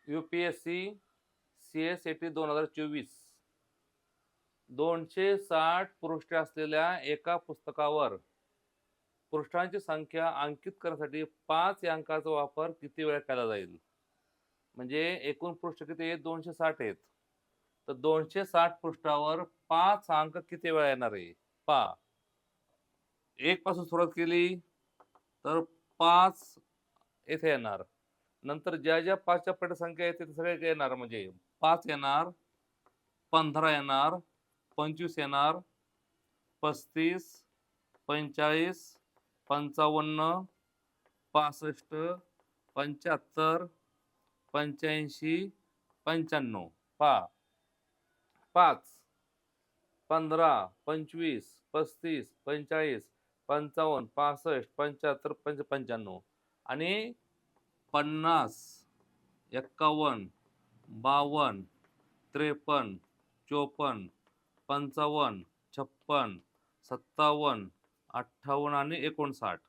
UPSC CS80 2024 260 पृष्ठे असलेल्या एका पुस्तकावर पृष्ठांची संख्या अंकित करण्यासाठी 5 अंकाचा वापर किती वेळा केला जाईल? म्हणजे एकूण पृष्ठ किती आहेत? 260 आहेत. तर 260 पृष्ठावर 5 अंक किती वेळा येणार आहे? पहा. 1 पासून सुरुवात केली तर 5 येथे येणार. नंतर ज्या 5च्या पटसंख्या येते ते सगळे येणार, म्हणजे 5 येणार, 15 येणार, 25 येणार, 35, 45, 55, 65, 75, 85, 95. पहा. 5, 15, 25, 35, 45, 55, 65, 75, 95 आणि 50, 51, 52, 53, 54, 55, 56, 57, 58 आणि 59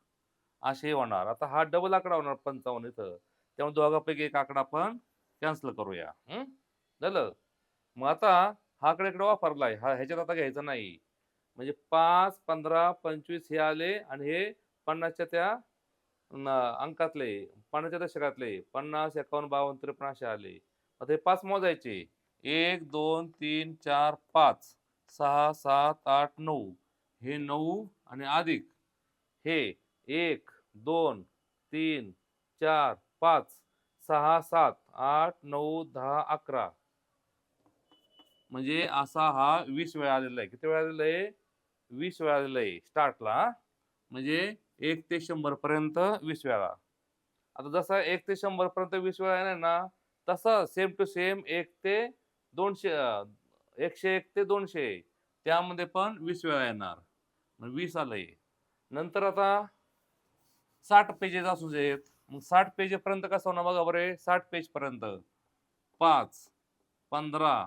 असे होणार. आता हा डबल आकडा होणार 55 इथं. त्यामुळे दोघांपैकी एक आकडा आपण कॅन्सल करूया. झालं. मग आता हा आकडा इकडे वापरलाय, ह्याच्यात आता घ्यायचा नाही. म्हणजे 5, 15, 25 हे आले आणि हे 50च्या त्या अंकातले, 50च्या दशकातले 50, 51, 52, 53 असे आले. आता हे 5 मोजायचे. 1, 2, 3, 4, 5, 6, 7, 8, 9. हे 9 आणि अधिक हे 1, 2, 3, 4, 5, 6, 7, 8, 9, 10, 11. म्हणजे असा हा 20 वेळा आलेला आहे. किती वेळा आलेला आहे? 20 वेळा आलेला आहे स्टार्टला. म्हणजे 1 ते 100 पर्यंत 20 वेळा. आता जसा 1 ते 100 पर्यंत 20 वेळा येणार ना, तसं सेम टू सेम 1 ते 200 101 ते 200 त्यामध्ये पण 20 वेळा येणार. मग 20 आलंय. नंतर आता 60 पेजेस असू देत. मग 60 पेजेपर्यंत कसं होणार बघा बरं. 60 पेजपर्यंत 5, 15,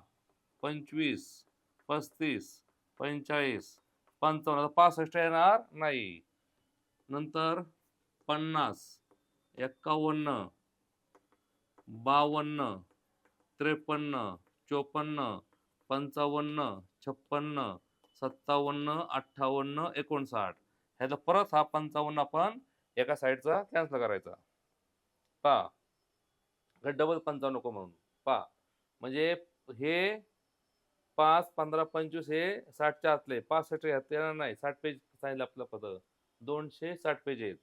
25, 35, 45, 55. 65 येणार नाही. नंतर 50, 51, 52, 53, 54, 55, 56, 57, 58, 59. ह्याचा परत हा 55 आपण एका साईडचा कॅन्सल करायचा. पहा. डबल 55 नको म्हणून. पहा. म्हणजे हे 5, 15, 25 हे 60च्या आतले. 65 येणार नाही. 60 पेज सांगितलं आपलं पद. 260 पेज आहेत.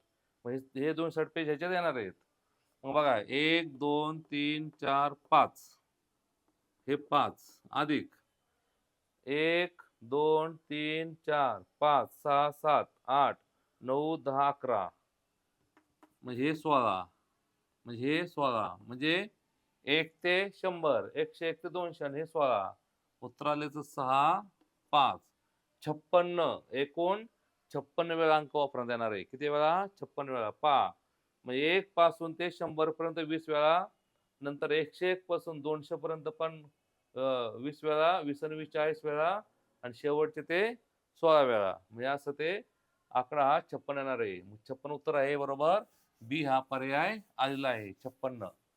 म्हणजे हे 260 पेज ह्याच्यात येणार आहेत. मग बघा 1, 2, 3, 4, 5. हे 5 अधिक 1, 2, 3, 4, 5, 6, 7, 8, 9, 10, 11. म्हणजे हे 16. म्हणजे हे 16. म्हणजे 1 ते 100, 101 ते 200 आणि हे 16. उत्तर आलेचं 6, 5. 56. एकूण 56 वेळा अंक वापरण्यात येणार आहे. किती वेळा? 56 वेळा. पहा. म्हणजे 1 पासून ते 100 पर्यंत 20 वेळा. नंतर 101 पासून 200 पर्यंत पण 20 वेळा. 20 आणि 20 40 वेळा. आणि शेवटचे ते 16 वेळा. म्हणजे असं ते आकडा हा 56 येणार आहे. 56 उत्तर आहे बरोबर. बी हा पर्याय आलेला आहे 56.